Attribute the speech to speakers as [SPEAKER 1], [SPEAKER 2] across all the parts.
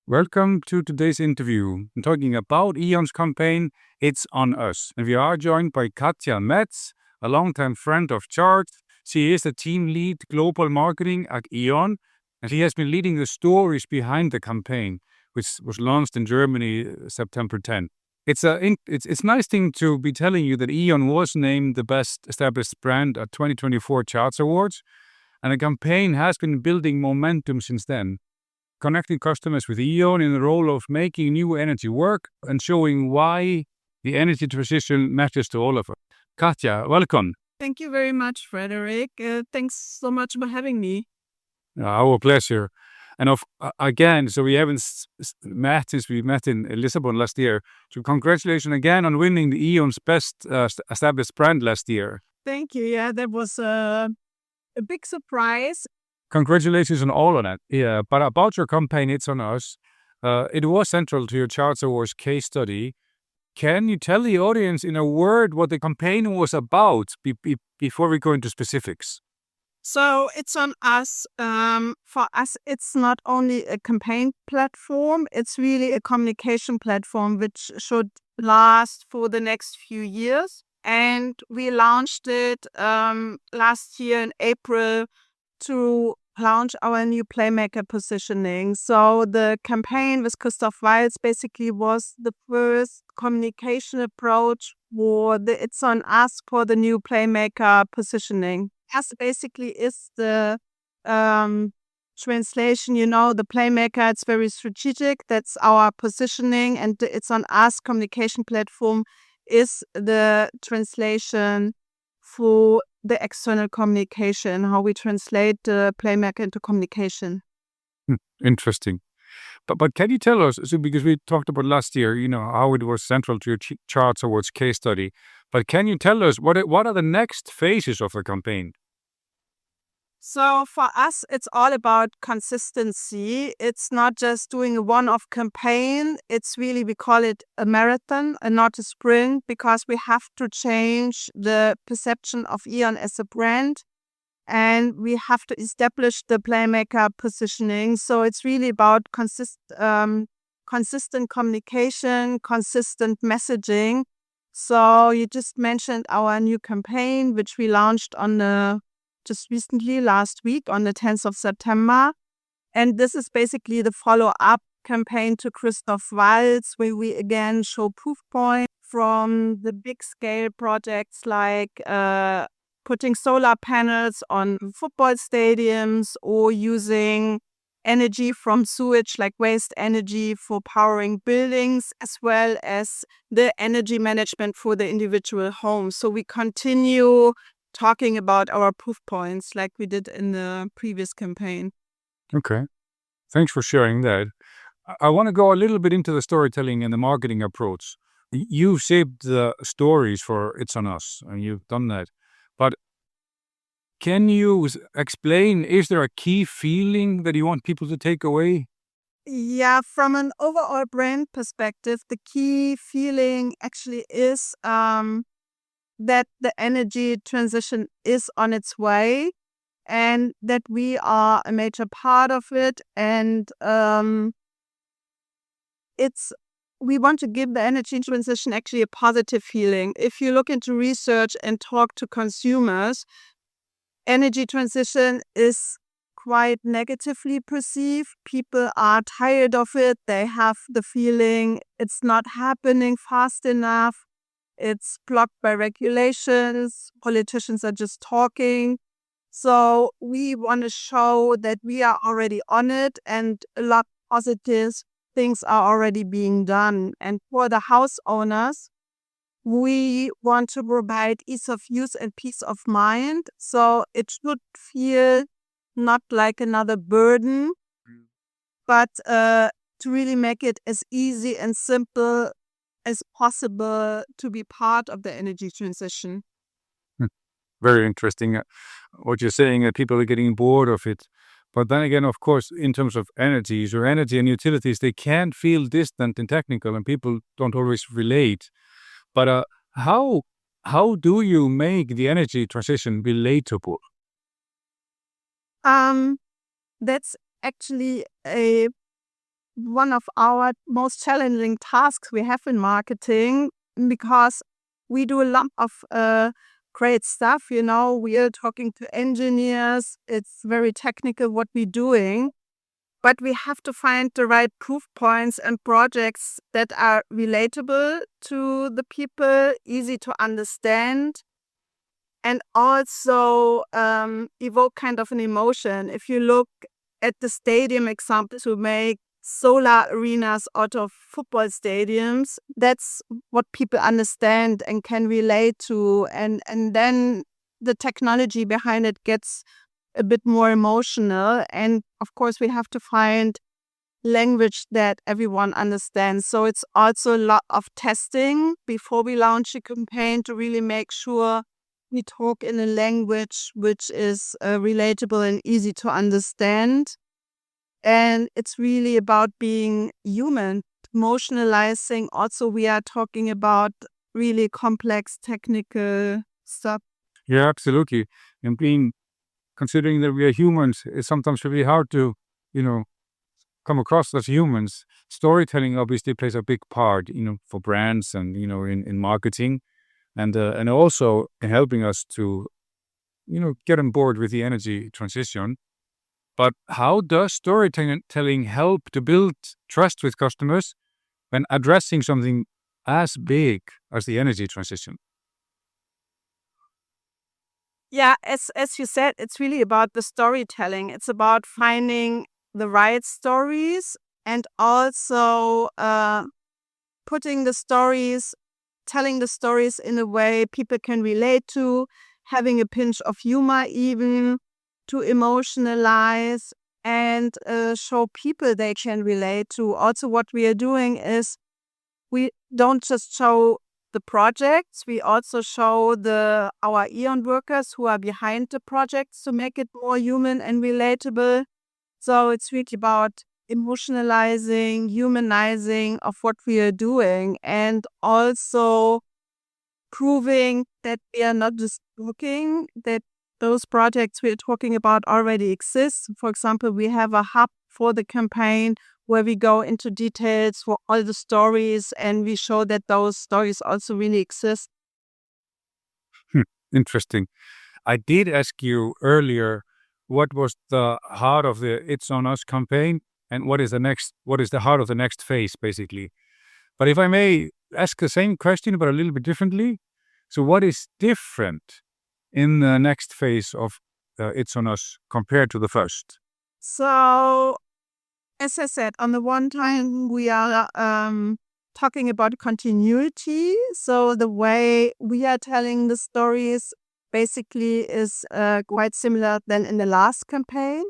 [SPEAKER 1] Welcome to today's interview. I'm talking about E.ON's campaign, It's on Us. And we are joined by Katja Metz, a longtime friend of Chart. She is the team lead global marketing at E.ON, and she has been leading the stories behind the campaign, which was launched in Germany September 10. It's a nice thing to be telling you that E.ON was named the best established brand at 2024 Charts Awards, and the campaign has been building momentum since then, connecting customers with E.ON in the role of making new energy work and showing why the energy transition matters to all of us. Katja, welcome.
[SPEAKER 2] Thank you very much, Frederick. Thanks so much for having me.
[SPEAKER 1] Our pleasure. And again, so we haven't met since we met in Lisbon last year. So congratulations again on winning the E.ON's best established brand last year.
[SPEAKER 2] Thank you. Yeah, that was a big surprise.
[SPEAKER 1] Congratulations on all of that. Yeah, but about your campaign, It's on Us, it was central to your Charts Awards case study. Can you tell the audience in a word what the campaign was about before we go into specifics?
[SPEAKER 2] So It's on Us. For us, it's not only a campaign platform, it's really a communication platform which should last for the next few years. And we launched it last year in April to launch our new playmaker positioning. So the campaign with Christoph Waltz basically was the first communication approach for the It's on Us for the new playmaker positioning. As basically is the translation, the playmaker, it's very strategic. That's our positioning, and the It's on Us communication platform is the translation for the external communication, how we translate the playmaker into communication.
[SPEAKER 1] Interesting. But can you tell us, so because we talked about last year, how it was central to your Charts Awards case study, but can you tell us what are the next phases of the campaign?
[SPEAKER 2] So for us, it's all about consistency. It's not just doing a one-off campaign. It's really, we call it a marathon and not a sprint, because we have to change the perception of E.ON as a brand, and we have to establish the playmaker positioning. So it's really about consistent communication, consistent messaging. So you just mentioned our new campaign, which we launched just recently, last week, on the 10th of September. And this is basically the follow-up campaign to Christoph Waltz, where we again show proof points from the big scale projects like putting solar panels on football stadiums or using energy from sewage, like waste energy, for powering buildings, as well as the energy management for the individual home. So we continue talking about our proof points like we did in the previous campaign.
[SPEAKER 1] Okay. Thanks for sharing that. I want to go a little bit into the storytelling and the marketing approach. You've shaped the stories for It's on Us, and you've done that. But can you explain, is there a key feeling that you want people to take away?
[SPEAKER 2] Yeah, from an overall brand perspective, the key feeling actually is that the energy transition is on its way and that we are a major part of it. And we want to give the energy transition actually a positive feeling. If you look into research and talk to consumers, energy transition is quite negatively perceived. People are tired of it. They have the feeling it's not happening fast enough. It's blocked by regulations. Politicians are just talking. So we want to show that we are already on it, and a lot of positive things are already being done. And for the house owners, we want to provide ease of use and peace of mind. So it should feel not like another burden, but to really make it as easy and simple as possible to be part of the energy transition.
[SPEAKER 1] Very interesting what you're saying, that people are getting bored of it. But then again, of course, in terms of energies or energy and utilities, they can feel distant and technical, and people don't always relate. But how how do you make the energy transition relatable?
[SPEAKER 2] That's actually one of our most challenging tasks we have in marketing, because we do a lot of great stuff. We are talking to engineers. It's very technical what we're doing, but we have to find the right proof points and projects that are relatable to the people, easy to understand, and also evoke kind of an emotion. If you look at the stadium example, to make solar arenas out of football stadiums, that's what people understand and can relate to. And then the technology behind it gets a bit more emotional. And of course, we have to find language that everyone understands. So it's also a lot of testing before we launch a campaign to really make sure we talk in a language which is relatable and easy to understand. And it's really about being human, emotionalizing. Also, we are talking about really complex technical stuff.
[SPEAKER 1] Yeah, absolutely. And considering that we are humans, it's sometimes really hard to, come across as humans. Storytelling obviously plays a big part, for brands and, in marketing, and also in helping us to, get on board with the energy transition. But how does storytelling help to build trust with customers when addressing something as big as the energy transition?
[SPEAKER 2] Yeah, as you said, it's really about the storytelling. It's about finding the right stories, and also putting the stories, telling the stories in a way people can relate to, having a pinch of humor even, to emotionalize and show people they can relate to. Also, what we are doing is we don't just show the projects, we also show our E.ON workers who are behind the projects to make it more human and relatable. So it's really about emotionalizing, humanizing of what we are doing, and also proving that we are not just talking, that those projects we're talking about already exist. For example, we have a hub for the campaign where we go into details for all the stories, and we show that those stories also really exist.
[SPEAKER 1] Interesting. I did ask you earlier what was the heart of the It's On Us campaign and what is the heart of the next phase, basically. But if I may ask the same question, but a little bit differently. So what is different in the next phase of It's On Us compared to the first?
[SPEAKER 2] So, as I said, on the one time, we are talking about continuity. So the way we are telling the stories basically is quite similar than in the last campaign.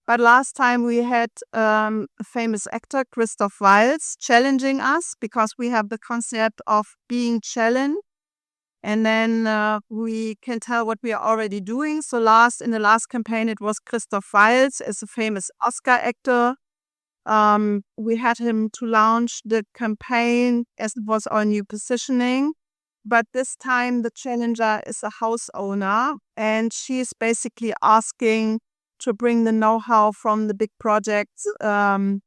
[SPEAKER 2] But last time we had a famous actor, Christoph Waltz, challenging us because we have the concept of being challenged. And then we can tell what we are already doing. So in the last campaign, it was Christoph Waltz as a famous Oscar actor. We had him to launch the campaign as it was our new positioning. But this time the challenger is a house owner, and she's basically asking to bring the know-how from the big projects to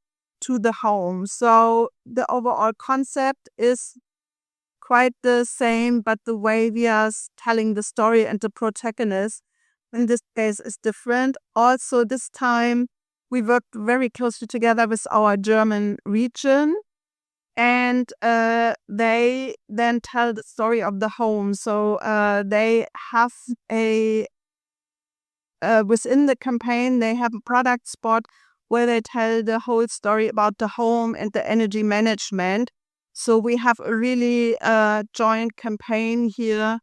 [SPEAKER 2] the home. So the overall concept is quite the same, but the way we are telling the story and the protagonist in this case is different. Also, this time we worked very closely together with our German region, and they then tell the story of the home. So they have within the campaign, they have a product spot where they tell the whole story about the home and the energy management. So we have a really joint campaign here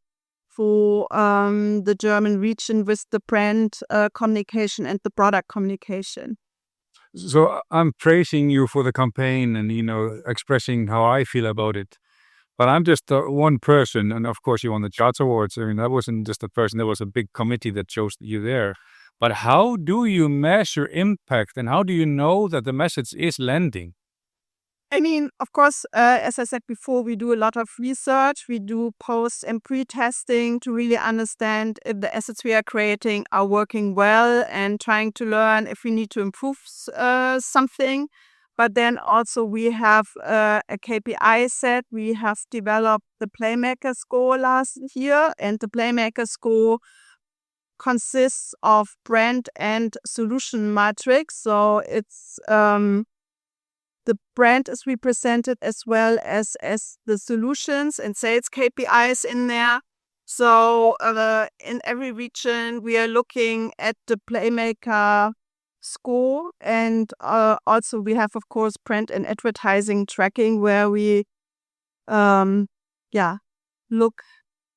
[SPEAKER 2] for the German region with the brand communication and the product communication.
[SPEAKER 1] So I'm praising you for the campaign and, expressing how I feel about it. But I'm just one person. And of course, you won the Charts Awards. I mean, that wasn't just a person. There was a big committee that chose you there. But how do you measure impact and how do you know that the message is landing?
[SPEAKER 2] I mean, of course, as I said before, we do a lot of research. We do post and pre-testing to really understand if the assets we are creating are working well and trying to learn if we need to improve something. But then also we have a KPI set. We have developed the Playmaker score last year, and the Playmaker score consists of brand and solution matrix. So it's the brand is represented as well as the solutions and sales KPIs in there. So in every region, we are looking at the Playmaker score, and also we have, of course, print and advertising tracking where we look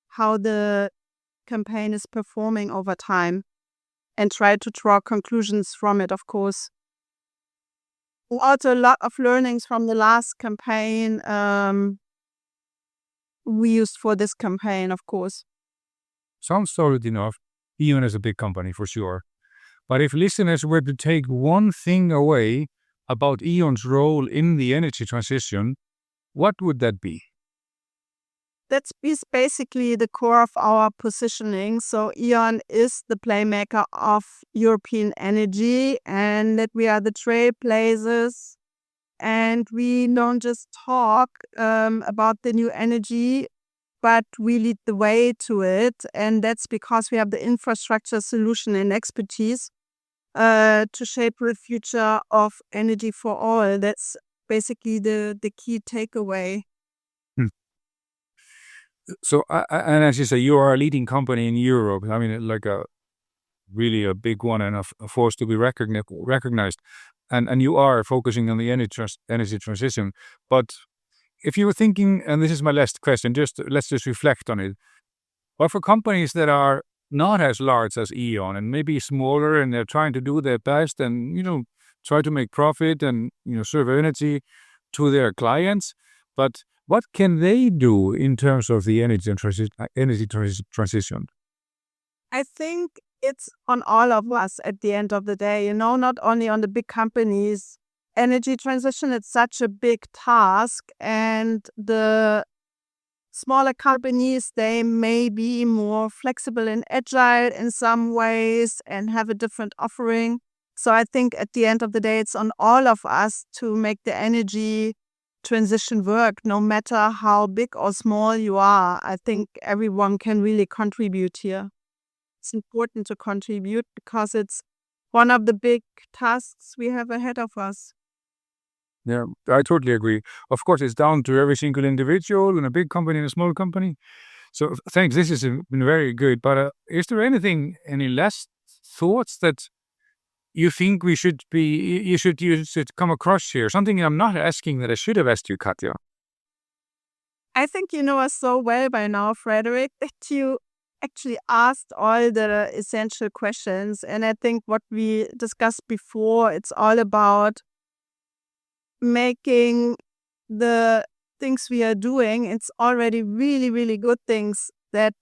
[SPEAKER 2] how the campaign is performing over time and try to draw conclusions from it, of course. Also, a lot of learnings from the last campaign we used for this campaign, of course.
[SPEAKER 1] Sounds solid enough. E.ON is a big company for sure. But if listeners were to take one thing away about E.ON's role in the energy transition, what would that be?
[SPEAKER 2] That is basically the core of our positioning. So E.ON is the playmaker of European energy, and that we are the trailblazers. And we don't just talk about the new energy, but we lead the way to it. And that's because we have the infrastructure, solution, and expertise to shape the future of energy for all. That's basically the key takeaway.
[SPEAKER 1] So, and as you say, you are a leading company in Europe. I mean, like really a big one and a force to be recognized. And you are focusing on the energy transition. But if you were thinking, and this is my last question, let's just reflect on it. But for companies that are not as large as E.ON and maybe smaller, and they're trying to do their best and, try to make profit and, serve energy to their clients, but what can they do in terms of the energy transition?
[SPEAKER 2] I think it's on all of us at the end of the day, not only on the big companies. Energy transition, it's such a big task, and the smaller companies, they may be more flexible and agile in some ways and have a different offering. So I think at the end of the day, it's on all of us to make the energy transition work, no matter how big or small you are. I think everyone can really contribute here. It's important to contribute because it's one of the big tasks we have ahead of us.
[SPEAKER 1] Yeah, I totally agree. Of course, it's down to every single individual in a big company and a small company. So thanks. This has been very good. But is there any last thoughts that you think you should come across here? Something I'm not asking that I should have asked you, Katja.
[SPEAKER 2] I think you know us so well by now, Frederick, that you actually asked all the essential questions. And I think what we discussed before, it's all about making the things we are doing, it's already really, really good things that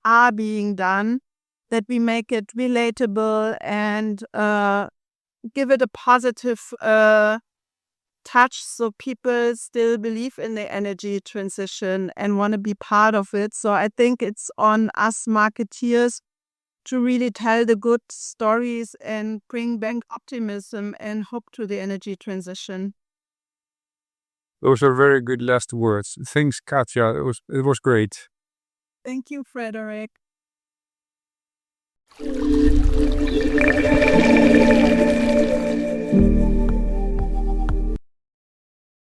[SPEAKER 2] are being done, that we make it relatable and give it a positive touch so people still believe in the energy transition and want to be part of it. So I think it's on us marketeers to really tell the good stories and bring back optimism and hope to the energy transition.
[SPEAKER 1] Those are very good last words. Thanks, Katja. It was great.
[SPEAKER 2] Thank you, Frederick.